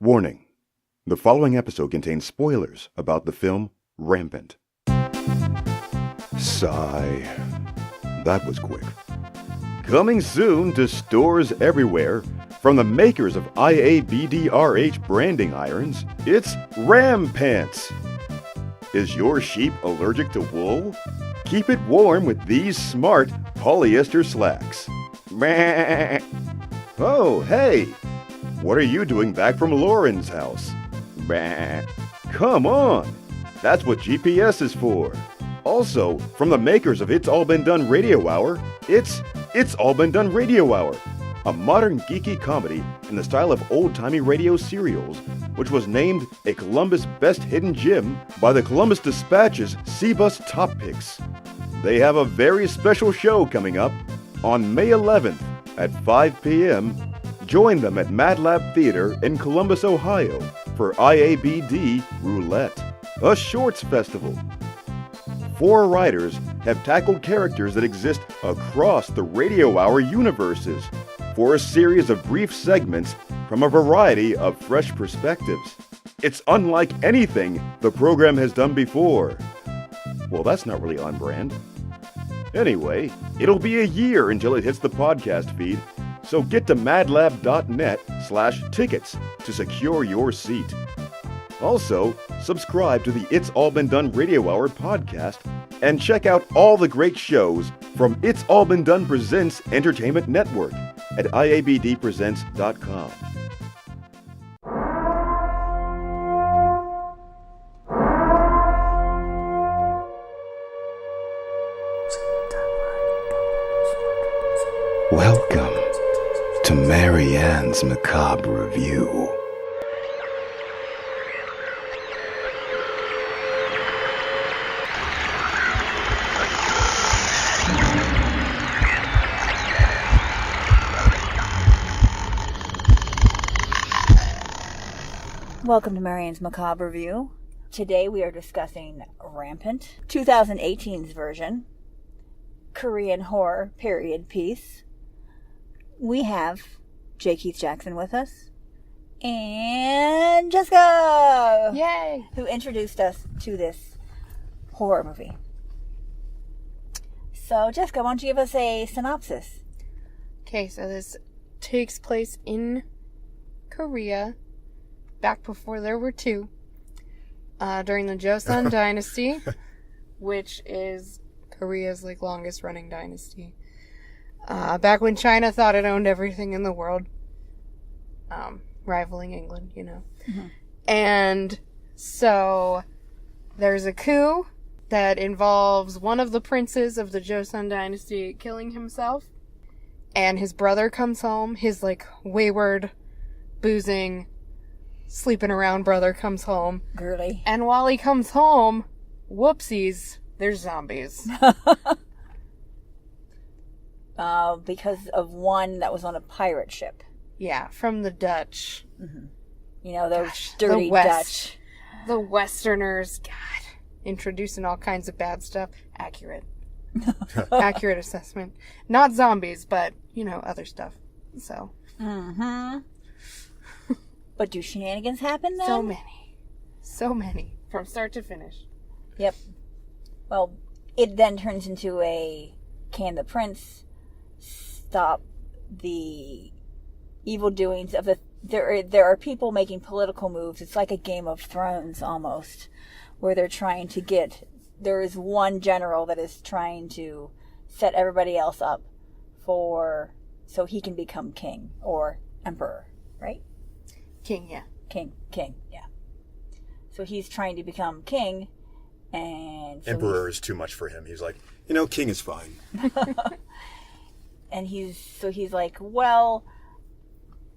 Warning. The following episode contains spoilers about the film Rampant. Sigh. That was quick. Coming soon to stores everywhere, from the makers of IABD RH branding irons, it's Rampant. Is your sheep allergic to wool? Keep it warm with these smart polyester slacks. Oh, hey! What are you doing back from Lauren's house? Come on! That's what GPS is for. Also, from the makers of It's All Been Done Radio Hour, it's All Been Done Radio Hour, a modern geeky comedy in the style of old-timey radio serials, which was named a Columbus Best Hidden Gem by the Columbus Dispatch's C-Bus Top Picks. They have a very special show coming up on May 11th at 5 p.m. Join them at Mad Lab Theater in Columbus, Ohio for IABD Roulette, a shorts festival. 4 writers have tackled characters that exist across the Radio Hour universes for a series of brief segments from a variety of fresh perspectives. It's unlike anything the program has done before. Well, that's not really on brand. Anyway, it'll be a year until it hits the podcast feed, so get to madlab.net/tickets to secure your seat. Also, subscribe to the It's All Been Done Radio Hour podcast and check out all the great shows from It's All Been Done Presents Entertainment Network at iabdpresents.com. Welcome to Marianne's Macabre Review. Welcome to Marianne's Macabre Review. Today we are discussing Rampant, 2018's version, Korean horror period piece. We have J. Keith Jackson with us, and Jessica! Yay! Who introduced us to this horror movie. So, Jessica, why don't you give us a synopsis? Okay, so this takes place in Korea, back before there were two, during the Joseon Dynasty, which is Korea's longest running dynasty. Back when China thought it owned everything in the world, rivaling England, you know. Mm-hmm. And so there's a coup that involves one of the princes of the Joseon Dynasty killing himself, and his brother comes home. His wayward, boozing, sleeping around brother comes home. Girly. And while he comes home, whoopsies, there's zombies. Because of one that was on a pirate ship. Yeah, from the Dutch. Mm-hmm. You know, those dirty Dutch. The Westerners, God, introducing all kinds of bad stuff. Accurate. Accurate assessment. Not zombies, but, other stuff. So. Mm-hmm. But do shenanigans happen then? So many. From start to finish. Yep. Well, it then turns into a can the prince stop the evil doings of the... There are people making political moves. It's like a Game of Thrones almost, where they're trying to get... There is one general that is trying to set everybody else up so he can become king or emperor, right? King, yeah. King, yeah. So he's trying to become king, and... So Emperor is too much for him. He's like, king is fine. And he's like, well,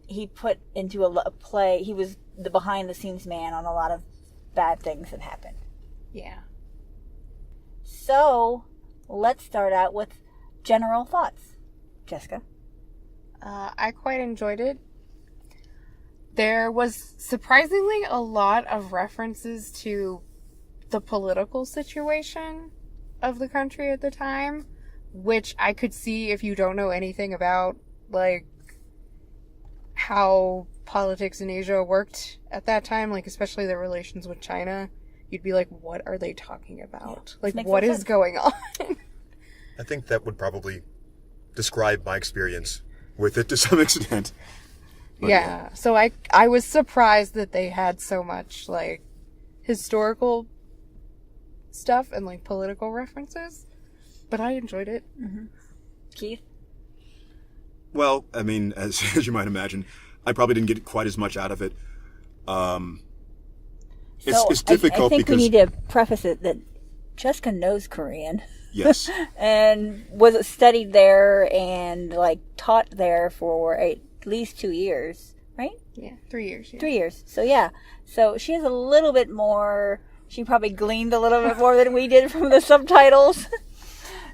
he put into a play, he was the behind-the-scenes man on a lot of bad things that happened. Yeah. So, let's start out with general thoughts. Jessica? I quite enjoyed it. There was surprisingly a lot of references to the political situation of the country at the time, which I could see if you don't know anything about, how politics in Asia worked at that time, like especially their relations with China, you'd be like, what are they talking about? Yeah, like, what is going on? I think that would probably describe my experience with it to some extent. But yeah. So I was surprised that they had so much, like, historical stuff and, like, political references. But I enjoyed it. Mm-hmm. Keith? Well, I mean, as you might imagine, I probably didn't get quite as much out of it. It's difficult I think because we need to preface it that Jessica knows Korean. yes, And was studied there and, like, taught there for at least 2 years, right? Yeah, 3 years. Yeah. 3 years. So, yeah. So she has a little bit more, she probably gleaned a little bit more than we did from the subtitles.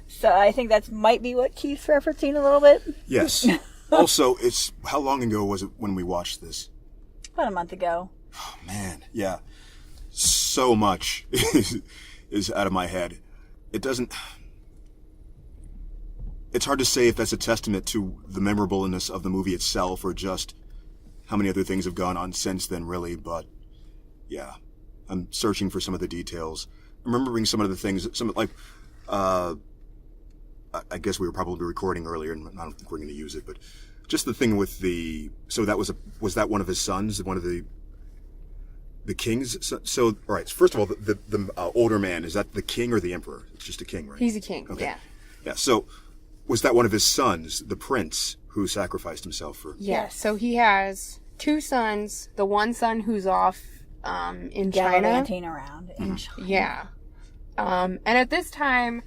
So I think that might be what Keith's referencing a little bit. yes. Also, it's how long ago was it when we watched this? About a month ago. Oh, man, yeah. So much is out of my head. It doesn't... It's hard to say if that's a testament to the memorableness of the movie itself or just how many other things have gone on since then, really, but yeah. I'm searching for some of the details. I'm remembering some of the things, I guess we were probably recording earlier, and I don't think we're going to use it, but just the thing with the... So that was that one of his sons? One of the kings? So all right, first of all, the older man, is that the king or the emperor? It's just a king, right? He's a king, okay. yeah. Yeah, so was that one of his sons, the prince, who sacrificed himself for... Yeah, so he has 2 sons. The one son who's off in China. Gallivanting around in China. Yeah. And at this time,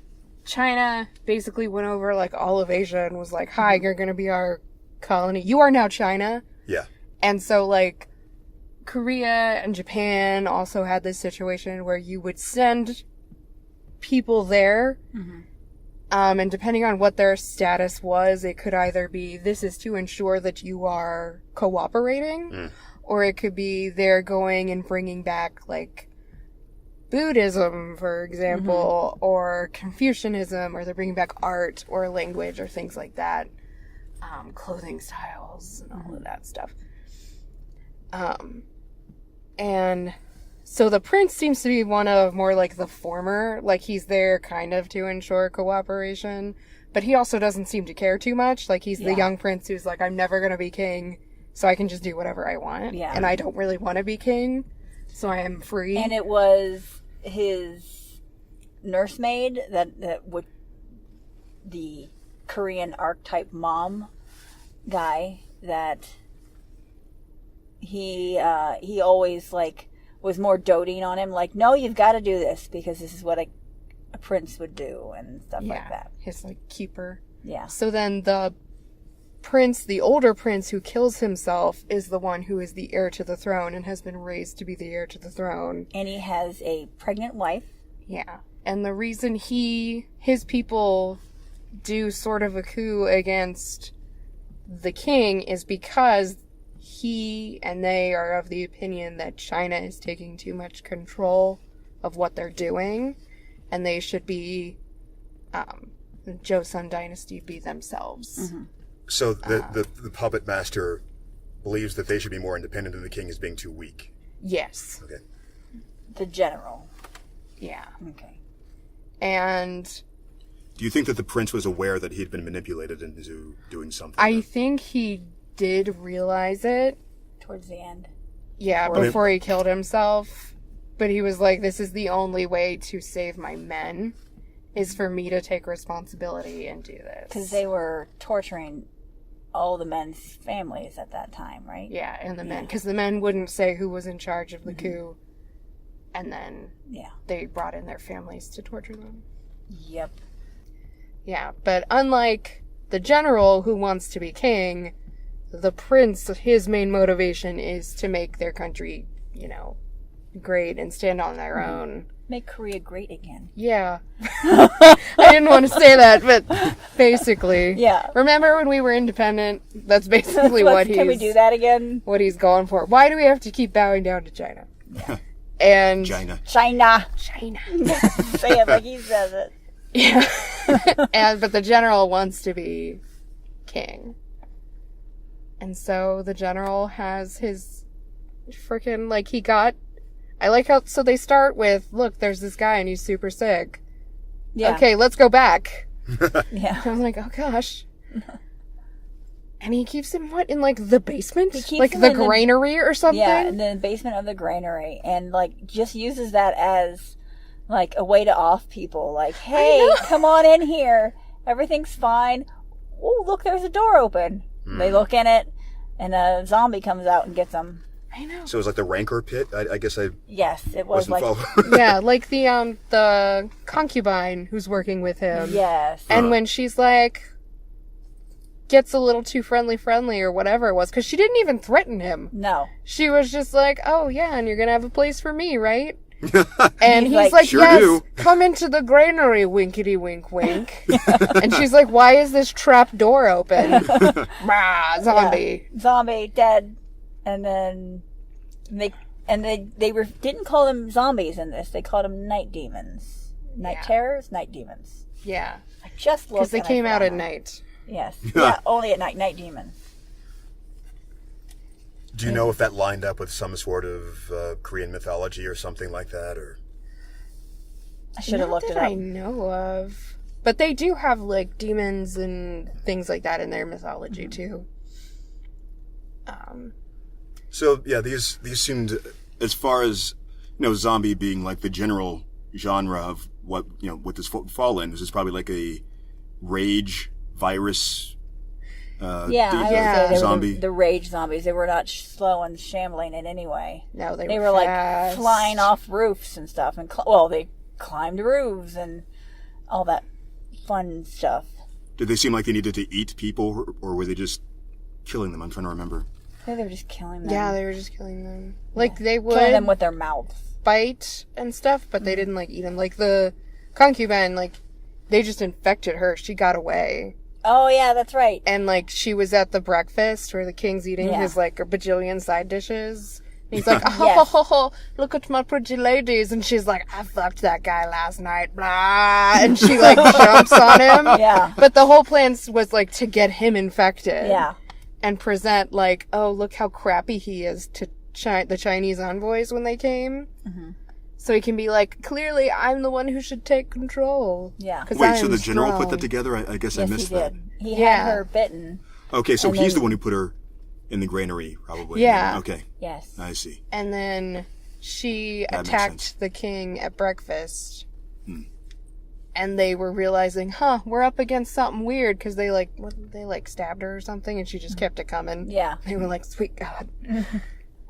China basically went over, like, all of Asia and was like, hi, you're going to be our colony. You are now China. Yeah. And so, like, Korea and Japan also had this situation where you would send people there, and depending on what their status was, it could either be, this is to ensure that you are cooperating, or it could be they're going and bringing back, like, Buddhism, for example, or Confucianism, or they're bringing back art or language or things like that, clothing styles and all of that stuff. And so the prince seems to be one of more like the former, like he's there kind of to ensure cooperation, but he also doesn't seem to care too much. Like he's the young prince who's like, I'm never going to be king, so I can just do whatever I want. Yeah. And I don't really want to be king, so I am free. And it was his nursemaid that would, the Korean archetype mom guy, that he always, like, was more doting on him, like, no, you've got to do this because this is what a prince would do and stuff like that. His, like, keeper. Yeah. So then the prince, the older prince who kills himself, is the one who is the heir to the throne and has been raised to be the heir to the throne. And he has a pregnant wife. Yeah. And the reason his people do sort of a coup against the king is because he and they are of the opinion that China is taking too much control of what they're doing, and they should be, the Joseon dynasty be themselves. So the puppet master believes that they should be more independent and the king is being too weak. Yes. Okay. The general. Yeah. Okay. And Do you think that the prince was aware that he had been manipulated into doing something? I think he did realize it. Towards the end. Yeah, before he killed himself. But he was like, this is the only way to save my men, is for me to take responsibility and do this. Because they were torturing all the men's families at that time, right? Yeah, and the men. Because the men wouldn't say who was in charge of the coup. And then they brought in their families to torture them. Yep. Yeah, but unlike the general who wants to be king, the prince, his main motivation is to make their country, great and stand on their own. Make Korea great again. Yeah. I didn't want to say that, but basically. Yeah. Remember when we were independent? That's basically what he's... Can we do that again? What he's going for. Why do we have to keep bowing down to China? Yeah. And... China. Say it like he says it. Yeah. But the general wants to be king. And so the general has his freaking, like, he got... I like how... So they start with, look, there's this guy and he's super sick. Yeah. Okay, let's go back. Yeah. I was like, oh gosh. And he keeps him, what, in, like, the basement? He keeps like, him the in the- granary or something? Yeah, in the basement of the granary. And, like, just uses that as, like, a way to off people. Like, hey, come on in here. Everything's fine. Oh, look, there's a door open. They look in it, and a zombie comes out and gets them. I know. So it was like the rancor pit. I guess I Yes, it was wasn't like... following. Yeah, like the concubine who's working with him. Yes. And when she's like, gets a little too friendly or whatever it was, because she didn't even threaten him. No. She was just like, oh yeah, and you're gonna have a place for me, right? And He's he's like, like, "Sure yes, do." come into the granary, winkety wink wink. And she's like, why is this trap door open? Rah, zombie. Yeah. Zombie, dead. And then they didn't call them zombies in this. They called them night demons. Night terrors? Night demons. Yeah. I just looked. Because they and I came out found at them. night. Yes. Yeah, only at night. Night demons. Do you know if that lined up with some sort of Korean mythology or something like that, or? I should have Not looked it that up. I know of. But they do have, like, demons and things like that in their mythology, too. So yeah, these seemed, as far as zombie being like the general genre of what this fall in. This is probably like a rage virus. Yeah, I would say they zombie. were the rage zombies. They were not slow and shambling in any way. No, They were like flying off roofs and stuff, and they climbed roofs and all that fun stuff. Did they seem like they needed to eat people, or were they just killing them? I'm trying to remember. I think they were just killing them. Yeah, they were just killing them. Like, they would killing them with their mouths. bite and stuff, but they didn't, like, eat them. Like, the concubine, like, they just infected her. She got away. Oh, yeah, that's right. And, like, she was at the breakfast where the king's eating his, like, a bajillion side dishes. And he's like, oh, look at my pretty ladies. And she's like, I fucked that guy last night, blah. And she, like, jumps on him. Yeah. But the whole plan was, like, to get him infected. Yeah. And present, like, oh, look how crappy he is to the Chinese envoys when they came. Mm-hmm. So he can be like, clearly, I'm the one who should take control. Yeah. Wait, so the general put that together? I guess Yes, I missed he that. did. He had her bitten. Okay, so And he's then- the one who put her in the granary, probably. Yeah. Okay, Yes. I see. And then she That makes sense. attacked the king at breakfast. And they were realizing, we're up against something weird, because they stabbed her or something, and she just kept it coming. Yeah. They were like, sweet God.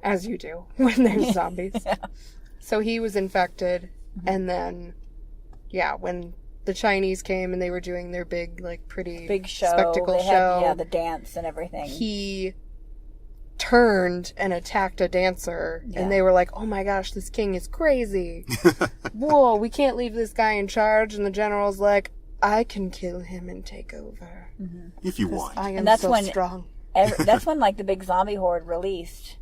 As you do when there's zombies. Yeah. So he was infected, and then, when the Chinese came and they were doing their big, like, Big show. spectacle They show, had, the dance and everything. he turned and attacked a dancer, Yeah. and they were like, oh my gosh, this king is crazy. Whoa, we can't leave this guy in charge. And the general's like, I can kill him and take over. If you want. I am And that's so when- strong. That's when, like, the big zombie horde released.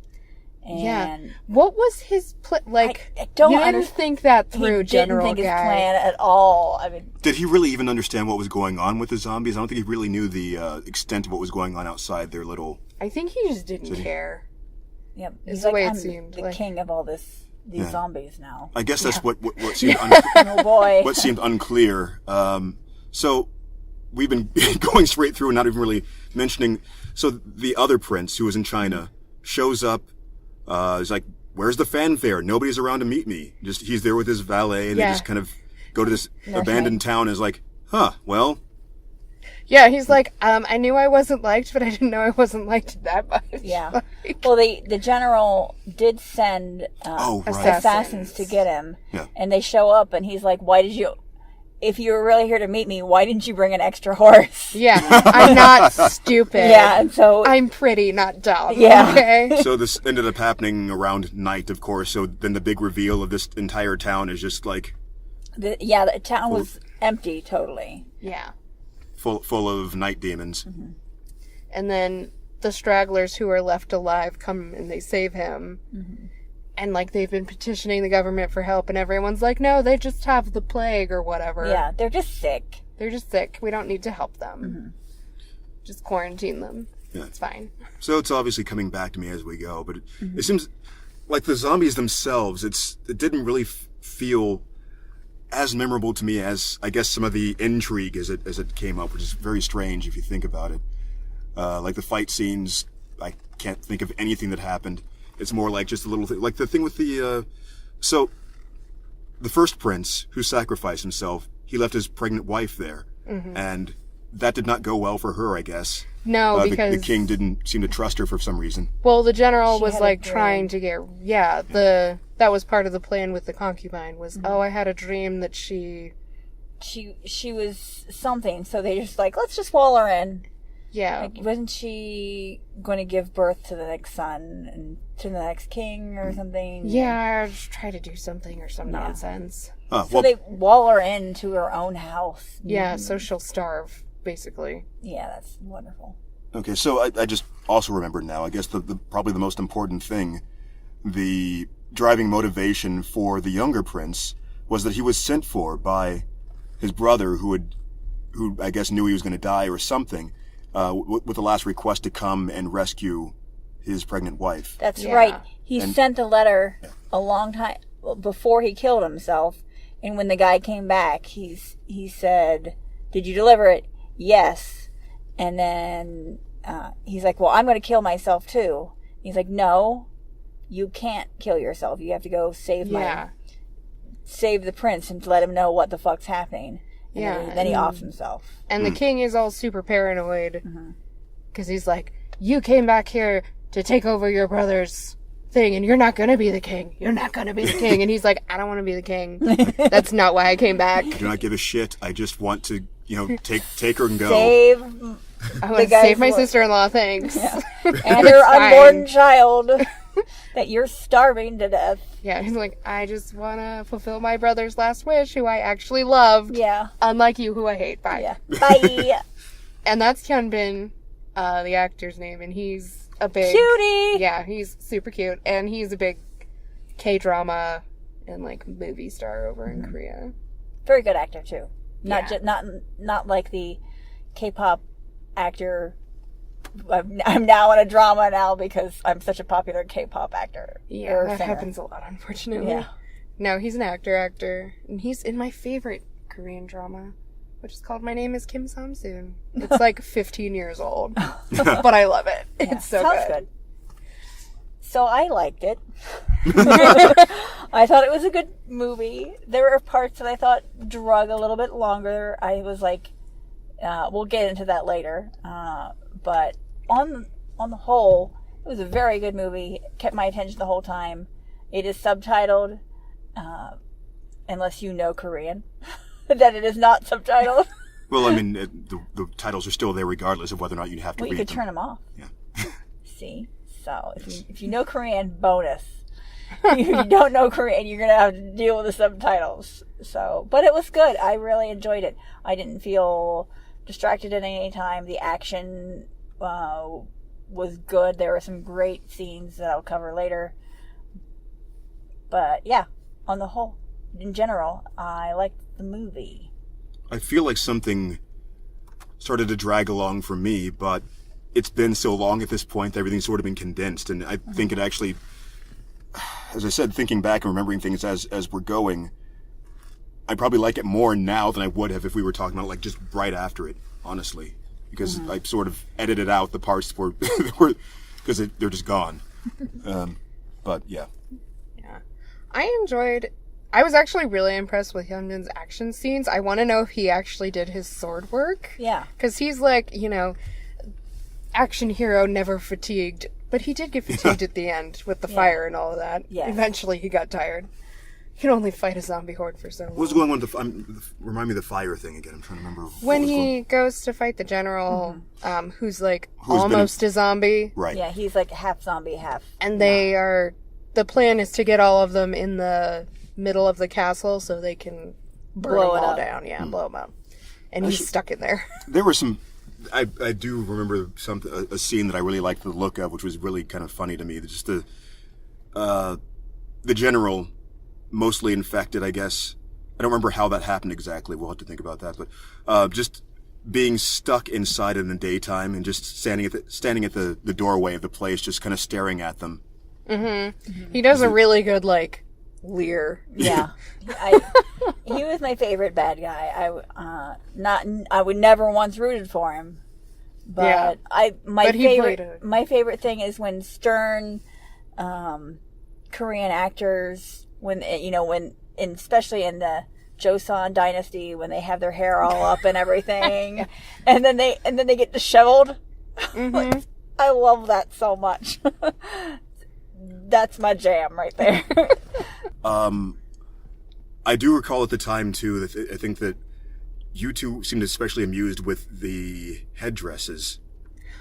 And What was his like? I don't you didn't understand. think that he through, didn't General think his guy. plan at all. I mean, Did he really even understand what was going on with the zombies? I don't think he really knew the extent of what was going on outside their little... I think he just didn't care. yeah, Is he's the like, way it I'm seemed, the like- king of all these zombies now. I guess that's what seemed Oh boy. what seemed unclear. So we've been going straight through and not even really mentioning. So the other prince who was in China shows up. He's like, "Where's the fanfare? Nobody's around to meet me." He's there with his valet, and they just kind of go to this abandoned town. And is like, well, Yeah, he's like, I knew I wasn't liked, but I didn't know I wasn't liked that much. Yeah. Well, the general did send right. assassins to get him. Yeah. And they show up, and he's like, why did you... If you were really here to meet me, why didn't you bring an extra horse? Yeah, I'm not stupid. Yeah, and so... I'm pretty, not dumb. Yeah. Okay. So this ended up happening around night, of course. So then the big reveal of this entire town is just like the town was empty, totally. Yeah. full of night demons. Mm-hmm. And then the stragglers who are left alive come and they save him. Mm-hmm. And, like, they've been petitioning the government for help, and everyone's like, no, they just have the plague or whatever. Yeah, they're just sick. They're just sick. We don't need to help them. Mm-hmm. Just quarantine them. It's fine. So it's obviously coming back to me as we go, but it seems like the zombies themselves, it didn't really feel as memorable to me as, I guess, some of the intrigue as it came up, which is very strange if you think about it. Like the fight scenes, I can't think of anything that happened. It's more like just a little thing, like the thing with so the first prince who sacrificed himself, he left his pregnant wife there, and that did not go well for her, I guess. No, because the king didn't seem to trust her for some reason. Well, the general was had like a dream. trying to get that was part of the plan with the concubine was I had a dream that she was something, so they just like, let's just wall her in. Yeah. Like, wasn't she going to give birth to the next son and to the next king or something? Yeah, just try to do something or some nonsense. So they wall her into her own house. Yeah, so she'll starve, basically. Yeah, that's wonderful. Okay, so I just also remembered now, I guess the probably the most important thing, the driving motivation for the younger prince was that he was sent for by his brother who I guess knew he was going to die or something, with the last request to come and rescue his pregnant wife. That's right. He sent a letter a long time before he killed himself, and when the guy came back, he said, "Did you deliver it?" "Yes." And then he's like, "Well, I'm going to kill myself too." He's like, "No, you can't kill yourself. You have to go save the prince and let him know what the fuck's happening." And then he offs himself. And the king is all super paranoid because he's like, "You came back here to take over your brother's thing, and you're not going to be the king. You're not going to be the king." And he's like, "I don't want to be the king. That's not why I came back. I do not give a shit. I just want to, take her and go." I want to save my sister-in-law, thanks." Yeah. And her unborn child that you're starving to death. Yeah, he's like, "I just want to fulfill my brother's last wish, who I actually loved. Yeah. Unlike you, who I hate. Bye." Yeah. Bye. And that's Hyunbin, the actor's name, and he's a big... Cutie! Yeah, he's super cute, and he's a big K-drama and, movie star over in Korea. Very good actor, too. Not like the K-pop actor. I'm now in a drama now because I'm such a popular K-pop actor. Yeah, that happens a lot, unfortunately. Yeah. No, he's an actor, and he's in my favorite Korean drama, which is called My Name is Kim Samsoon. It's 15 years old, but I love it. Yeah, It's so sounds good. So I liked it. I thought it was a good movie. There were parts that I thought drug a little bit longer. I was like, we'll get into that later. But on the whole, it was a very good movie. It kept my attention the whole time. It is subtitled, unless you know Korean, that it is not subtitled. Well, I mean, the titles are still there regardless of whether or not you have to read them. You could turn them off. Yeah. See? So, if you know Korean, bonus. If you don't know Korean, you're going to have to deal with the subtitles. So, but it was good. I really enjoyed it. I didn't feel distracted at any time. The action was good. There were some great scenes that I'll cover later. But yeah, on the whole, in general, I liked the movie. I feel like something started to drag along for me, but it's been so long at this point that everything's sort of been condensed, and I think it actually, as I said, thinking back and remembering things as we're going, I probably like it more now than I would have if we were talking about just right after it, honestly, because I sort of edited out the parts where because they're just gone. But yeah. Yeah, I was actually really impressed with Hyunbin's action scenes. I want to know if he actually did his sword work. Yeah. Because he's action hero, never fatigued. But he did get fatigued at the end with the fire and all of that. Yeah. Eventually he got tired. He can only fight a zombie horde for so long. What was going on with remind me of the fire thing again. I'm trying to remember. When he goes to fight the general, who's almost a zombie. Right. Yeah, he's half zombie, half. And the plan is to get all of them in the middle of the castle so they can blow them all down. Yeah, blow them up. And he's stuck in there. There were some. I do remember a scene that I really liked the look of, which was really kind of funny to me. Just the general, mostly infected, I guess. I don't remember how that happened exactly. We'll have to think about that. But just being stuck inside in the daytime and just standing at the doorway of the place, just kind of staring at them. Mm-hmm. He does a really good, like, leer. Yeah. He was my favorite bad guy. I would never once rooted for him. But yeah. My favorite thing is when stern Korean actors, especially in the Joseon dynasty, when they have their hair all up and everything, yeah. and then they get disheveled. Mm-hmm. I love that so much. That's my jam right there. I do recall at the time too that I think that you two seemed especially amused with the headdresses,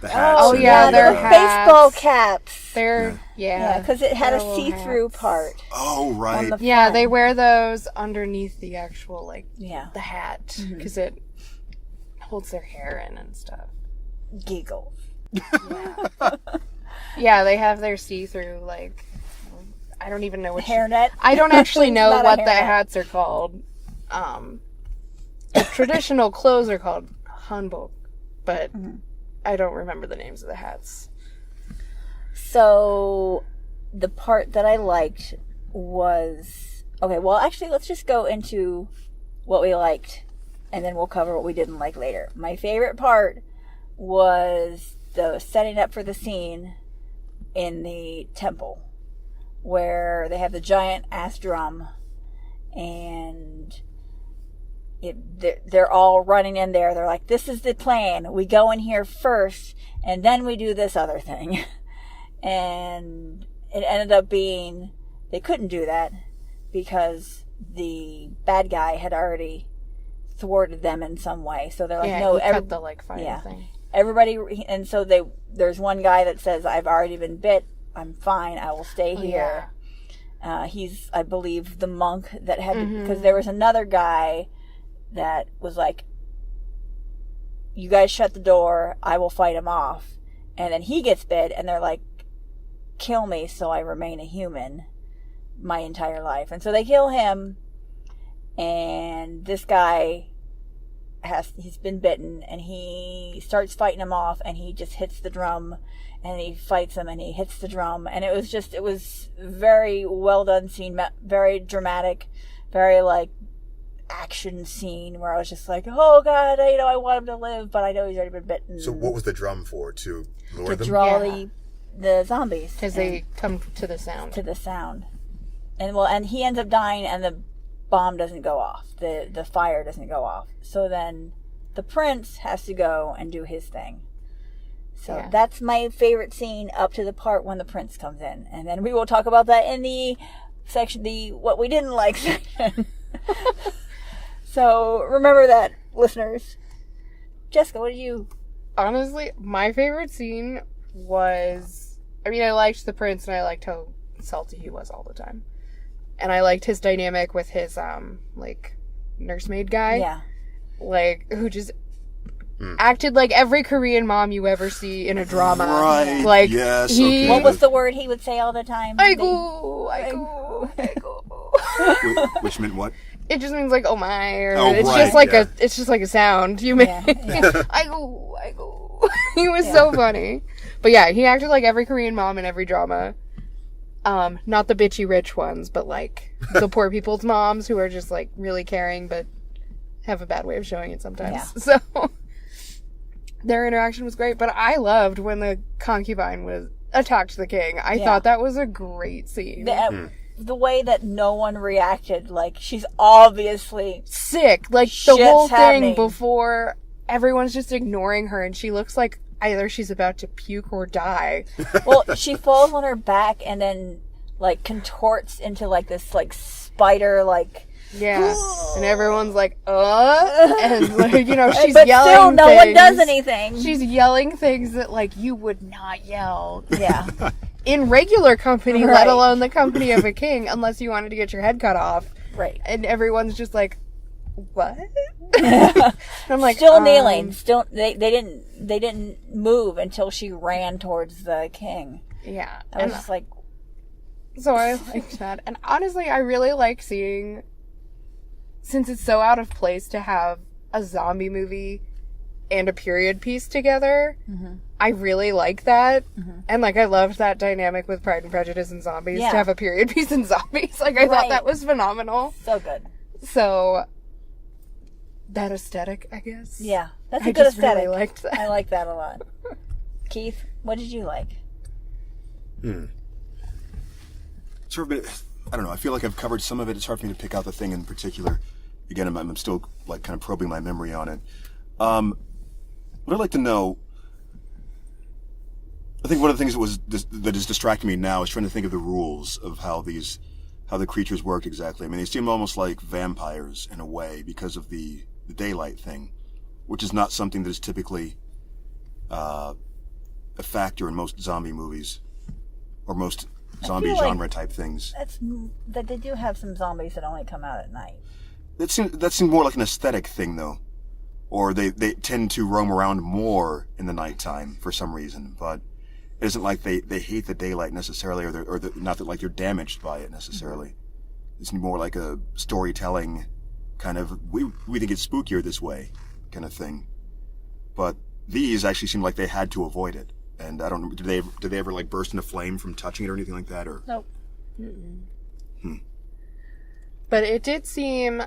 the hats. Oh yeah, their hats. Baseball caps. Yeah, because it had a see-through part. Oh right. Yeah, they wear those underneath the actual the hat because it holds their hair in and stuff. Giggles. Yeah. Yeah, they have their see-through I don't even know what hairnet. I don't actually know what the hats are called. The traditional clothes are called hanbok, but I don't remember the names of the hats. So, the part that I liked was... Okay, well, actually, let's just go into what we liked, and then we'll cover what we didn't like later. My favorite part was the setting up for the scene in the temple, where they have the giant ass drum, and they're all running in there. They're like, this is the plan. We go in here first, and then we do this other thing. And it ended up being, they couldn't do that because the bad guy had already thwarted them in some way. So they're like, no, cut the fire thing. Everybody, and so there's one guy that says, I've already been bit. I'm fine. I will stay here. Yeah. He's, I believe, the monk that had, because there was another guy that was like, you guys shut the door, I will fight him off. And then he gets bit, and they're like, kill me so I remain a human my entire life. And so they kill him, and this guy he's been bitten, and he starts fighting him off, and he just hits the drum, and he fights him, and he hits the drum, and it was very well done scene, very dramatic, very action scene where I was just like, oh god, I want him to live, but I know he's already been bitten. So what was the drum for? To lure them? To draw the zombies. Because they come to the sound. And he ends up dying, and the bomb doesn't go off. The fire doesn't go off. So then the prince has to go and do his thing. So that's my favorite scene up to the part when the prince comes in. And then we will talk about that in the section, what we didn't like section. So remember that, listeners. Jessica, what did you... Honestly, my favorite scene was... I mean, I liked the prince, and I liked how salty he was all the time. And I liked his dynamic with his, nursemaid guy. Yeah. Who just acted like every Korean mom you ever see in a drama. Right. Yes. Okay. What was the word he would say all the time? Aigu. Which meant what? It just means oh my, or it's just like a sound you make. Aigu. He was so funny. But yeah, he acted like every Korean mom in every drama. Not the bitchy rich ones, but the poor people's moms who are just really caring but have a bad way of showing it sometimes. Yeah. So their interaction was great, but I loved when the concubine attacked the king. I thought that was a great scene. The way that no one reacted, she's obviously sick. The whole thing before, everyone's just ignoring her, and she looks like either she's about to puke or die. Well, she falls on her back and then contorts into this spider yeah. And everyone's and she's but yelling still no things. One does anything. She's yelling things that you would not yell. Yeah. In regular company, let alone the company of a king, unless you wanted to get your head cut off. Right. And everyone's just what? And I'm still kneeling. Still, they didn't move until she ran towards the king. Yeah. I was just so I liked that. And honestly, I really like seeing, since it's so out of place to have a zombie movie and a period piece together. I really like that. And, like, I loved that dynamic with Pride and Prejudice and zombies, Yeah. to have a period piece in zombies. Like, I thought Right. that was phenomenal. So good. So, that aesthetic, I guess. Yeah. That's a I good just aesthetic. really liked that. I like that a lot. Keith, what did you like? Sort of been, I don't know. I feel like I've covered some of it. It's hard for me to pick out the thing in particular. Again, I'm still like kind of probing my memory on it. What I'd like to know, I think one of the things that is distracting me now is trying to think of the rules of how the creatures worked exactly. I mean, they seem almost like vampires in a way because of the daylight thing, which is not something that is typically a factor in most zombie movies or most zombie feel like genre type things. That they do have some zombies that only come out at night. That seemed more like an aesthetic thing, though. Or they tend to roam around more in the nighttime for some reason. But it isn't like they hate the daylight necessarily, or not that like they're damaged by it necessarily. It's more like a storytelling kind of, we think it's spookier this way kind of thing. But these actually seem like they had to avoid it. And I don't know, did they ever like burst into flame from touching it or anything like that? Or Nope. But it did seem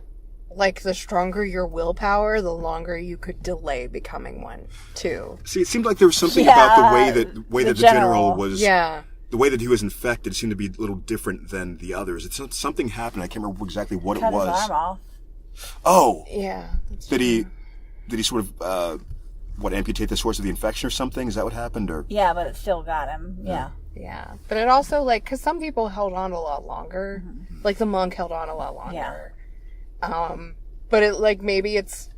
like the stronger your willpower, the longer you could delay becoming one, too. see, it seemed like there was something Yeah, about the way the that the general general. was. Yeah. The way that he was infected seemed to be a little different than the others. Something happened. I can't remember exactly what Cut it was. his arm off. Oh, Yeah. did he sort of amputate the source of the infection or something? Is that what happened? Or Yeah, but it still got him. Yeah. Yeah. But it also, like, because some people held on a lot longer. Like, the monk held on a lot longer. But it, like, maybe it's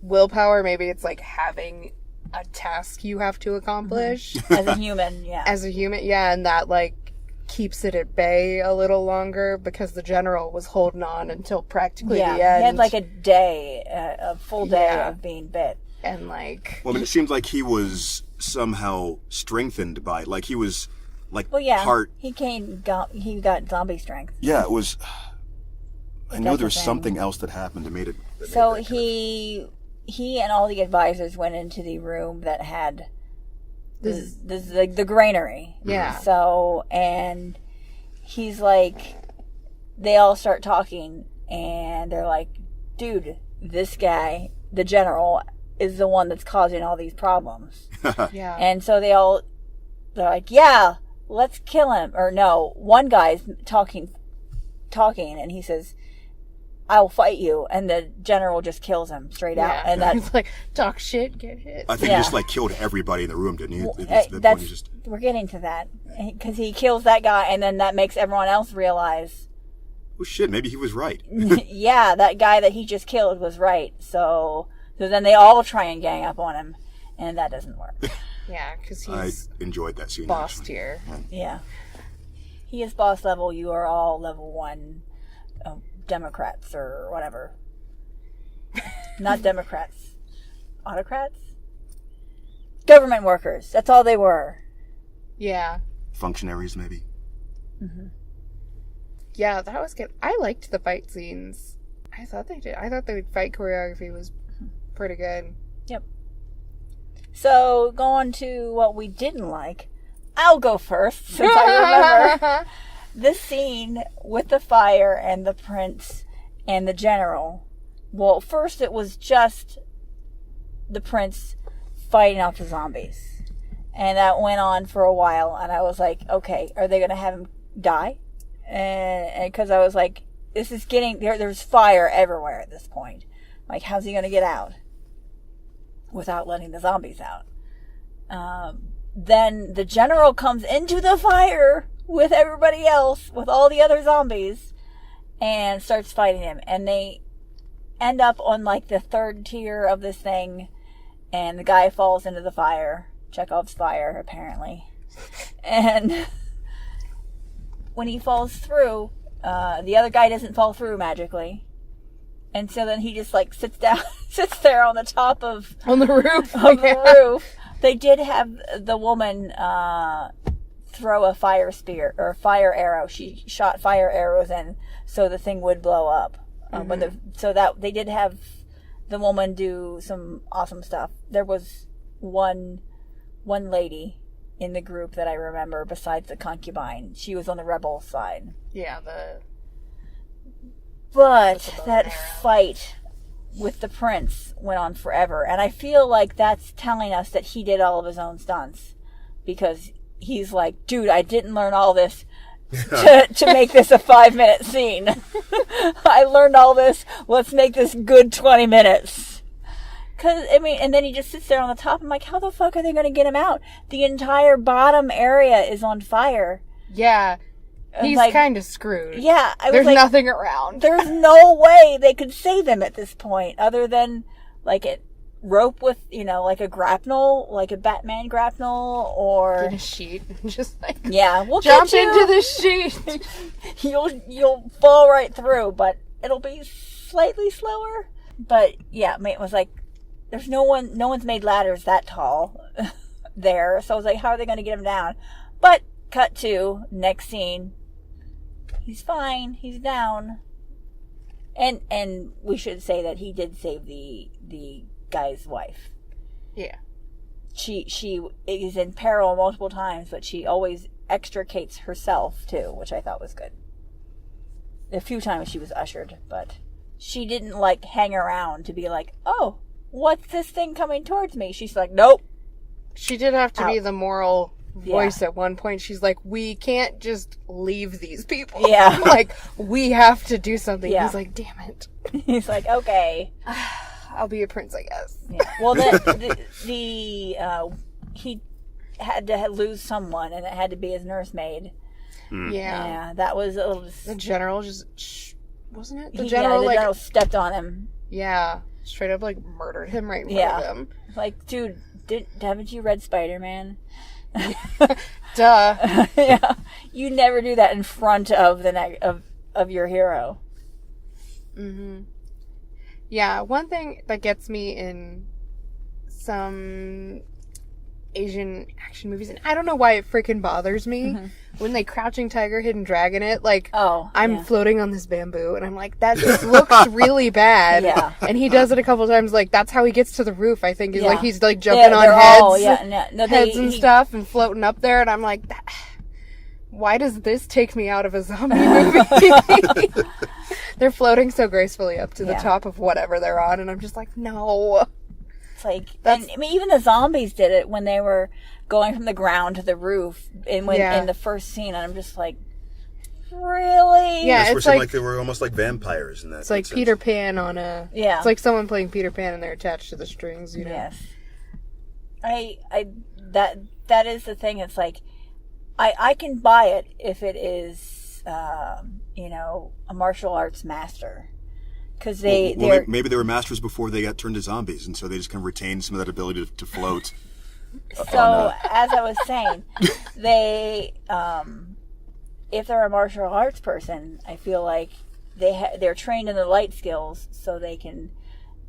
willpower, maybe it's, like, having a task you have to accomplish. As a human, yeah. As a human, yeah, and that, like, keeps it at bay a little longer because the general was holding on until practically yeah. the end. He had like a day, a full day Yeah. of being bit. And, like... well, I mean, it seemed like he was somehow strengthened by it. Like he was like Well, yeah. part. He got zombie strength. Yeah, it was. I know That's there's the thing. something else that happened that made it. So he and all the advisors went into the room that had the granary. Yeah. So, and he's like, they all start talking, and they're like, dude, this guy, the general, is the one that's causing all these problems. Yeah. And so they're like, yeah, let's kill him. Or no, one guy's talking, and he says, I'll fight you. And the general just kills him straight out. And that's, He's like, talk shit, get hit. I think Yeah. he just like killed everybody in the room, didn't he? At that point, that's he just. we're getting to that. Because he kills that guy, and then that makes everyone else realize, Oh shit! Maybe he was right. yeah, that guy that he just killed was right. So then they all try and gang up on him, and that doesn't work. Yeah, because I he's enjoyed that scene. boss actually. tier. Yeah. He is boss level. You are all level 1 Democrats or whatever. Not Democrats. Autocrats? Government workers. That's all they were. Yeah. Functionaries, maybe. Yeah, that was good. I liked the fight scenes. I thought the fight choreography was pretty good. Yep. So, going to what we didn't like, I'll go first, since I remember this scene with the fire and the prince and the general. Well, first it was just the prince fighting off the zombies. And that went on for a while, and I was like, okay, are they going to have him die? And because I was like, this is getting, there's fire everywhere at this point. Like, how's he going to get out without letting the zombies out? Then the general comes into the fire with everybody else, with all the other zombies, and starts fighting him. And they end up on like the third tier of this thing, and the guy falls into the fire. Chekhov's fire, apparently. And when he falls through, the other guy doesn't fall through magically. And so then he just like sits there on the top of On the roof. the roof. They did have the woman throw a fire spear or fire arrow. She shot fire arrows in so the thing would blow up. So that they did have the woman do some awesome stuff. There was one lady in the group that I remember besides the concubine. She was on the rebel side. Yeah, But that fight with the prince went on forever. And I feel like that's telling us that he did all of his own stunts. Because he's like, dude, I didn't learn all this to make this a 5-minute scene. I learned all this. Let's make this good 20 minutes. Cause, I mean, and then he just sits there on the top. I'm like, how the fuck are they going to get him out? The entire bottom area is on fire. Yeah. He's like, kind of screwed. Yeah. There's nothing around. There's no way they could save him at this point other than like a rope with, like a grapnel, like a Batman grapnel or... Get a sheet. Just like... Yeah, we'll jump get you. into the sheet. You'll fall right through, but it'll be slightly slower. But yeah, it was like, there's no one's made ladders that tall there. So I was like, how are they going to get him down? But cut to next scene. He's fine. He's down. And we should say that he did save the guy's wife. Yeah. She is in peril multiple times, but she always extricates herself too, which I thought was good. A few times she was ushered, but she didn't like hang around to be like, oh, what's this thing coming towards me? She's like, nope. She did have to be the moral voice Yeah. at one point. She's like, we can't just leave these people. Yeah. Like, we have to do something. Yeah. He's like, damn it. He's like, okay. I'll be a prince, I guess. Yeah. Well, he had to lose someone, and it had to be his nursemaid. Yeah. Yeah, that was a little... The general just... wasn't it? The general general stepped on him. Yeah. Straight up, murdered him right in Yeah. front of him. Like, dude, haven't you read Spider-Man? Duh. Yeah, you never do that in front of of your hero. Mm-hmm. Yeah, one thing that gets me in some Asian action movies, and I don't know why it freaking bothers me, when they Crouching Tiger, Hidden Dragon it, I'm floating on this bamboo, and I'm like, that just looks really bad. Yeah. And he does it a couple times, that's how he gets to the roof, I think, is Yeah. he's jumping on heads, heads and stuff, and floating up there, and I'm like, why does this take me out of a zombie movie? They're floating so gracefully up to the top of whatever they're on, and I'm just like, no. It's like, and, I mean, even the zombies did it when they were going from the ground to the roof in the first scene, and I'm just like, really? Yeah, it's like they were almost like vampires in that. It's like sense. Peter Pan on a... Yeah. It's like someone playing Peter Pan and they're attached to the strings, Yes. That is the thing. It's like, I can buy it if it is, a martial arts master. Because maybe they were masters before they got turned to zombies, and so they just kind of retained some of that ability to float. So, as I was saying, they, if they're a martial arts person, I feel like they're trained in the light skills, so they can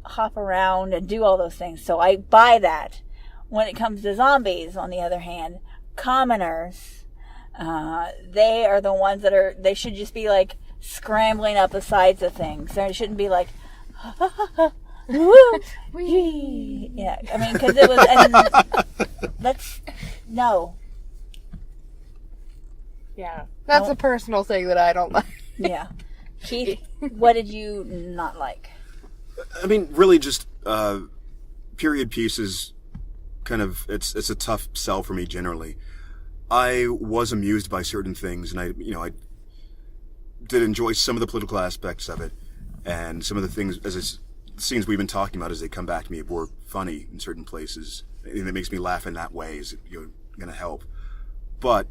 hop around and do all those things. So I buy that. When it comes to zombies, on the other hand, commoners, they are the ones they should just be scrambling up the sides of things. They shouldn't be like, wee. Yeah, I mean, because it was, no. Yeah. That's a personal thing that I don't like. Yeah. Keith, what did you not like? I mean, really just period pieces, kind of, it's a tough sell for me generally. I was amused by certain things, and I did enjoy some of the political aspects of it, and some of the things, the scenes we've been talking about as they come back to me, were funny in certain places, and it makes me laugh in that way is going to help. But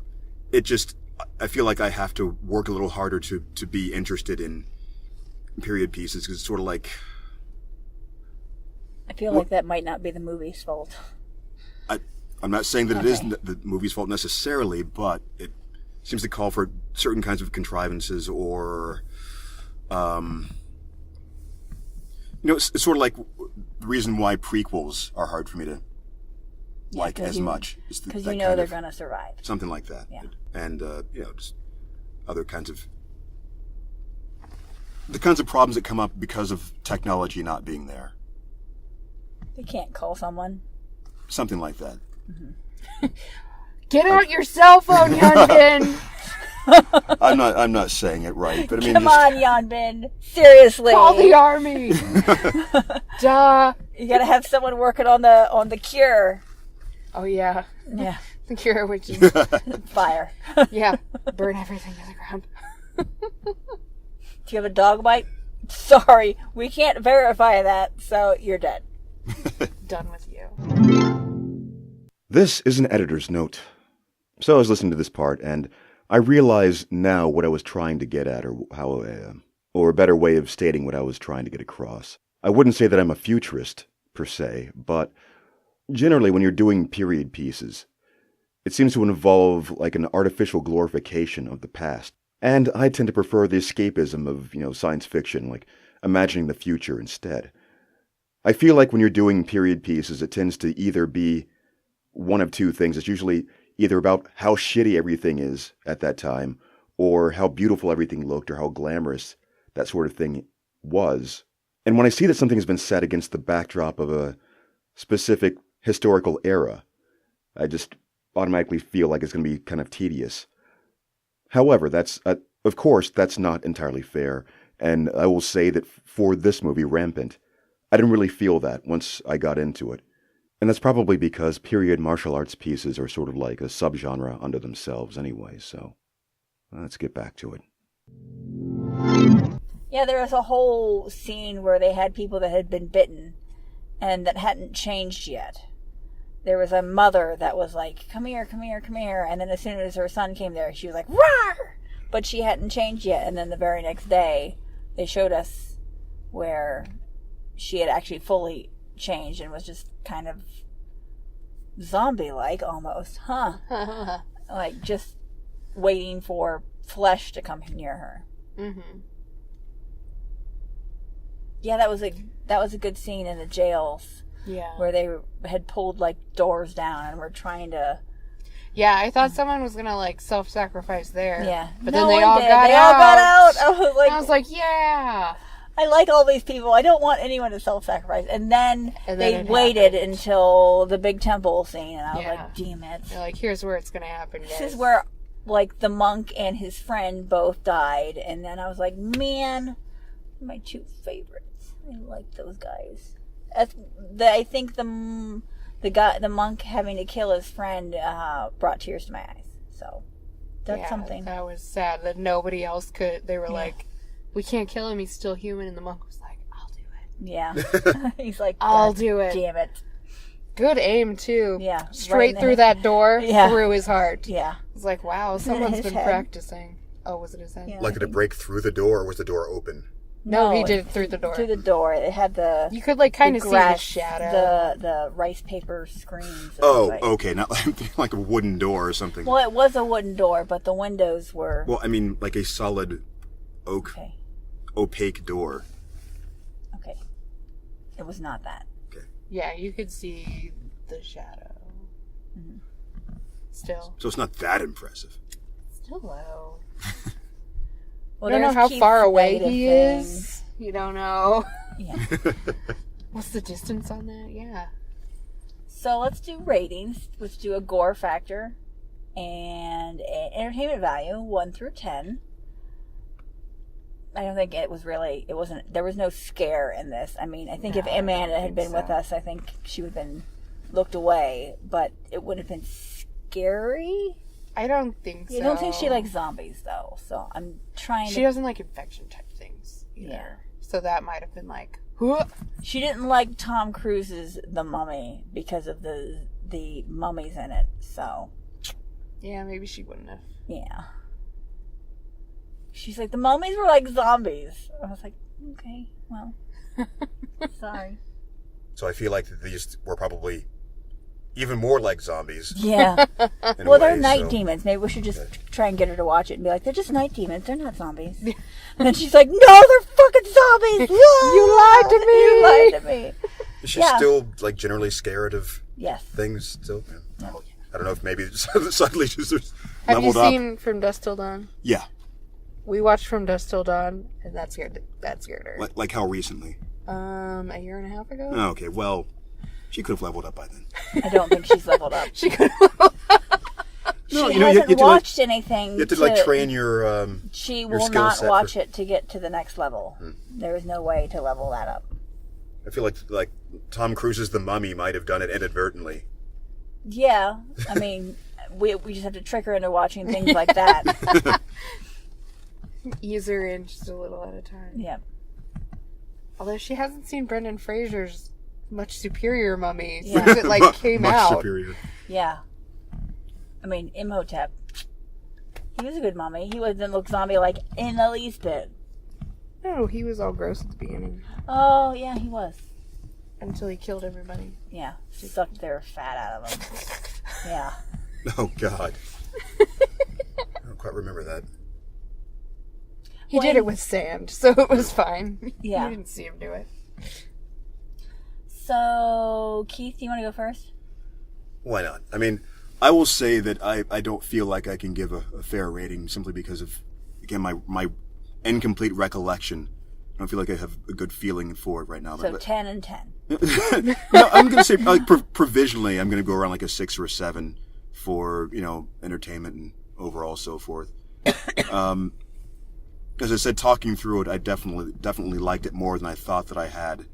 it just, I feel like I have to work a little harder to be interested in period pieces, because it's sort of like... I feel like that might not be the movie's fault. I'm not saying that it is the movie's fault necessarily, but it seems to call for certain kinds of contrivances, or, it's sort of like the reason why prequels are hard for me to like as much. Because they're going to survive. Something like that. Yeah. And, just other kinds of... The kinds of problems that come up because of technology not being there. They can't call someone. Something like that. Get out your cell phone, Hyunbin! I'm not saying it right, but I mean, Come on, Yeonbin. Seriously. Call the army! Duh. You gotta have someone working on the cure. Oh, yeah. Yeah. The cure, which is... Fire. yeah. Burn everything to the ground. Do you have a dog bite? Sorry, we can't verify that, so you're dead. Done with you. This is an editor's note. So I was listening to this part, and I realize now what I was trying to get at, or a better way of stating what I was trying to get across. I wouldn't say that I'm a futurist, per se, but generally when you're doing period pieces, it seems to involve like an artificial glorification of the past. And I tend to prefer the escapism of, science fiction, like imagining the future instead. I feel like when you're doing period pieces, it tends to either be one of two things. It's usually either about how shitty everything is at that time, or how beautiful everything looked, or how glamorous that sort of thing was. And when I see that something has been set against the backdrop of a specific historical era, I just automatically feel like it's going to be kind of tedious. However, of course, that's not entirely fair, and I will say that for this movie, Rampant, I didn't really feel that once I got into it. And that's probably because period martial arts pieces are sort of like a subgenre unto themselves anyway, so let's get back to it. Yeah, there was a whole scene where they had people that had been bitten and that hadn't changed yet. There was a mother that was like, come here, come here, come here. And then as soon as her son came there, she was like, rawr! But she hadn't changed yet. And then the very next day, they showed us where she had actually fully changed and was just kind of zombie-like almost. Like just waiting for flesh to come near her. Mm-hmm. Yeah, that was a good scene in the jails. Yeah. Where they had pulled, like, doors down and were trying to... Yeah, I thought someone was gonna, like, self-sacrifice there. Yeah. But No then they one all did. got They out. all got out. I was like, yeah. I like all these people. I don't want anyone to self-sacrifice. And then they it waited happened. until the big temple scene. And I was Yeah. like, damn it. They're like, here's where it's gonna happen, guys. This is where, like, the monk and his friend both died. And then I was like, man, my two favorites. I like those guys. I think the monk having to kill his friend brought tears to my eyes. So that's something. That was sad that nobody else could. They were like, we can't kill him. He's still human. And the monk was like, I'll do it. Yeah. He's like, I'll do it. Damn it. Good aim too. Yeah. Straight right through that door, Yeah. through his heart. Yeah. It's like, wow, Isn't it someone's his been head? practicing. Oh, was it his head? Yeah. Like, did it break through the door, or was the door open? No, he did it through the door. Through the door. It had the... You could, like, kind of see the grass, shadow. the rice paper screens. Oh, like, okay, not like a wooden door or something. Well, it was a wooden door, but the windows were... Well, I mean, like a solid oak, Okay. opaque door. Okay. It was not that. Okay. Yeah, you could see the shadow. Mm-hmm. Still. So it's not that impressive. Still low. Well, You don't know there's how Keith's far away negative he things. is. You don't know. Yeah. What's the distance on that? Yeah. So let's do ratings. Let's do a gore factor and an entertainment value, 1 through 10. I don't think it wasn't, there was no scare in this. I mean, I think if No, I don't Amanda had think been with so. us, I think she would have been looked away, but it wouldn't have been scary. I don't think so. I don't think she likes zombies, though, so I'm trying She to... doesn't like infection type things either. Yeah. So that might have been like, huh. She didn't like Tom Cruise's The Mummy because of the mummies in it, so... Yeah, maybe she wouldn't have. Yeah. She's like, the mummies were like zombies. I was like, okay, well, sorry. So I feel like these were probably even more like zombies. Yeah. In a Well, they're way, night so- demons. Maybe we should just try and get her to watch it and be like, they're just night demons. They're not zombies. And then she's like, no, they're fucking zombies. You lied to me. You lied to me. Is she Yeah. still like generally scared of Yes. things? Still, yeah. No. I don't know if maybe suddenly she's just Have you leveled up. seen From Dusk Till Dawn? Yeah, We watched From Dusk Till Dawn, and that scared her. like how recently? A year and a half ago? Oh, okay, well, She could have leveled up by then. I don't think she's leveled up. She could. No, She you know, hasn't you have to, watched anything. You have to train your. She your will skill not set watch for- it to get to the next level. There is no way to level that up. I feel like Tom Cruise's The Mummy might have done it inadvertently. Yeah, I mean, we just have to trick her into watching things like that. Ease her in just a little at a time. Yeah. Although she hasn't seen Brendan Fraser's much superior Mummy Yeah. since it came Much out. superior. Yeah. I mean, Imhotep. He was a good mummy. He didn't look zombie-like in the least bit. No, he was all gross at the beginning Oh, yeah, he was. until he killed everybody. Yeah. Sucked their fat out of him. Yeah. Oh God. I don't quite remember that. He did it with sand, so it was fine. Yeah. You didn't see him do it. Oh. So, Keith, do you want to go first? Why not? I mean, I will say that I don't feel like I can give a fair rating simply because of, again, my incomplete recollection. I don't feel like I have a good feeling for it right now. So, but 10 and 10. no, I'm going to say, like, provisionally, I'm going to go around like a 6 or a 7 for, entertainment and overall so forth. As I said, talking through it, I definitely liked it more than I thought that I had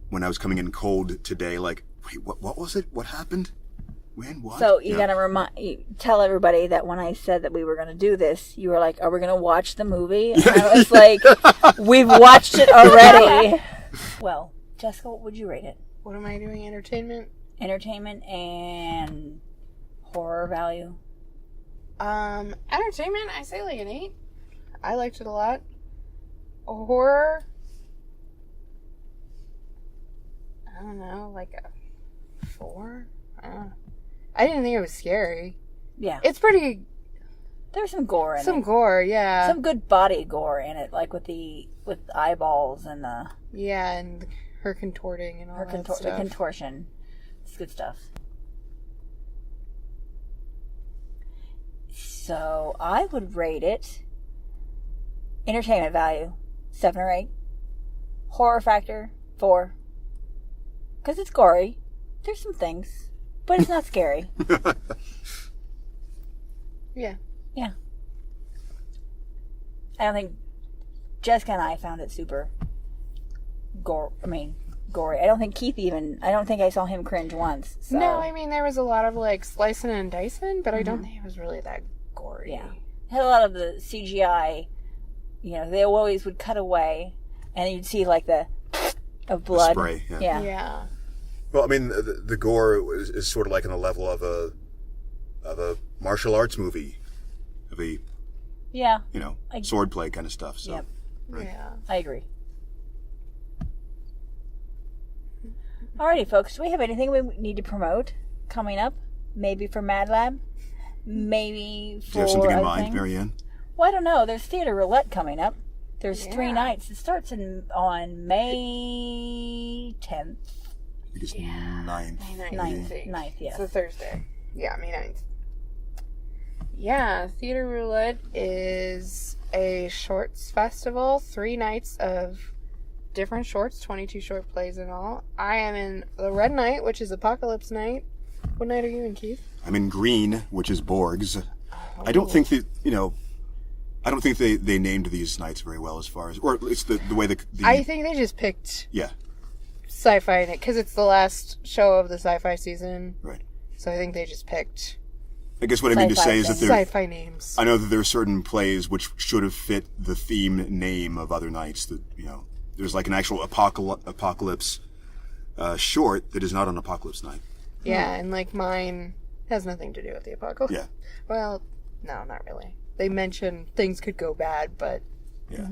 when I was coming in cold today. Like, wait, what was it? What happened? When? What? So, you gotta tell everybody that when I said that we were gonna do this, you were like, are we gonna watch the movie? And I was like, we've watched it already. Well, Jessica, what would you rate it? What am I doing? Entertainment? Entertainment and horror value? Entertainment, I say like an 8. I liked it a lot. Horror, I don't know, like a 4? I don't know. I didn't think it was scary. Yeah. It's pretty... There's some gore in it. Some gore, yeah. Some good body gore in it, like with the eyeballs and the Yeah, and her contorting and all that the stuff. contortion. It's good stuff. So I would rate it entertainment value 7 or 8, horror factor 4, because it's gory. There's some things, but it's not scary. Yeah. Yeah. I don't think Jessica and I found it super gory. I don't think Keith I don't think I saw him cringe once. So. No, I mean, there was a lot of, like, slicing and dicing, but I don't think it was really that gory. Yeah. It had a lot of the CGI, they always would cut away, and you'd see, like, of blood. Spray, yeah. Yeah. Yeah. Well, I mean, the gore is sort of like on the level of a martial arts movie, of a Yeah. swordplay kind of stuff. So, Yep. right. Yeah. I agree. Alrighty, folks. Do we have anything we need to promote coming up? Maybe for Mad Lab? Maybe for Do you have something in other mind, things? Marianne? Well, I don't know. There's Theater Roulette coming up. There's 3 Yeah. nights. It starts on May 10th. I think it's 9th. May 9th, It's yes. a Thursday. Yeah, May 9th. Yeah, Theater Roulette is a shorts festival. 3 nights of different shorts, 22 short plays in all. I am in the Red Night, which is Apocalypse Night. What night are you in, Keith? I'm in Green, which is Borg's. I don't think that, I don't think they named these nights very well as far as, or it's the way the I think they just picked yeah, sci-fi in it because it's the last show of the sci-fi season. right. So I think they just picked I guess what I mean to Sci-fi say is that there, sci-fi names. I know that there are certain plays which should have fit the theme name of other nights. That there's like an actual apocalypse short that is not on Apocalypse Night. Yeah, and like mine has nothing to do with the apocalypse. Yeah, Well, no, not really. They mention things could go bad, but yeah.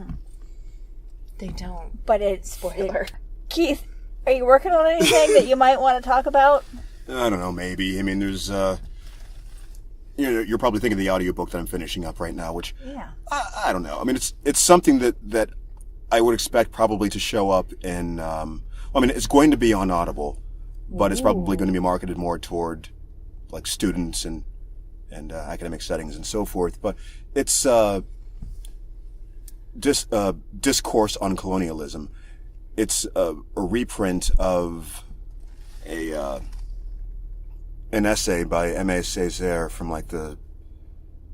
they don't. But it's Spoiler. Keith, are you working on anything that you might want to talk about? I don't know. Maybe. I mean, there's you're probably thinking of the audiobook that I'm finishing up right now, which Yeah. I don't know. I mean, it's something that I would expect probably to show up in. It's going to be on Audible, but it's probably going to be marketed more toward like students and academic settings and so forth. But it's discourse on colonialism. It's a reprint of an essay by M.A. Césaire from like the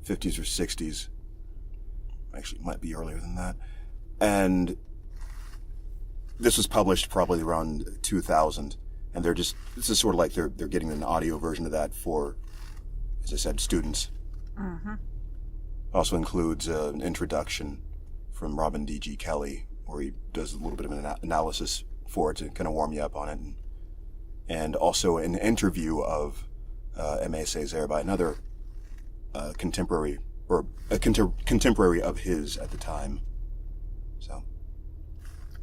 50s or 60s. Actually, it might be earlier than that. And this was published probably around 2000. And this is sort of like they're getting an audio version of that for, as I said, students. Mm-hmm. Also includes an introduction from Robin D.G. Kelly, where he does a little bit of an analysis for it to kind of warm you up on it. And also an interview of M.A. Césaire by another contemporary, or a contemporary of his at the time. So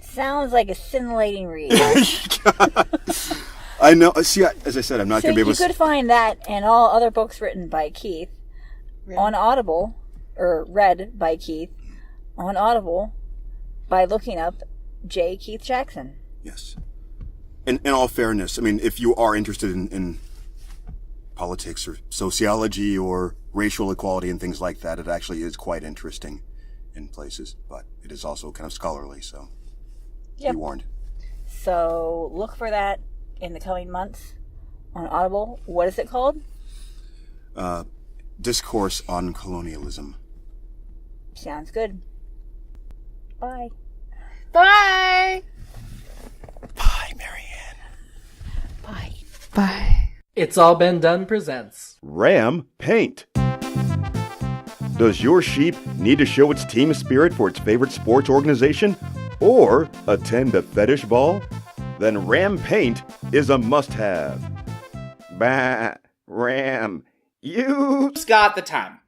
sounds like a scintillating read. I know. See, as I said, I'm not going to be able to. So you could find that and all other books written by Keith on Audible, or read by Keith on Audible by looking up J. Keith Jackson. Yes. In all fairness, I mean, if you are interested in politics or sociology or racial equality and things like that, it actually is quite interesting in places, but it is also kind of scholarly, so be warned. So look for that in the coming months on Audible. What is it called? Discourse on Colonialism. Sounds good. Bye. Bye! Bye, Marianne. Bye. Bye. It's All Been Done presents Rampant. Does your sheep need to show its team spirit for its favorite sports organization or attend a fetish ball? Then Rampant is a must-have. Bah, Ram, you... Who's got the time?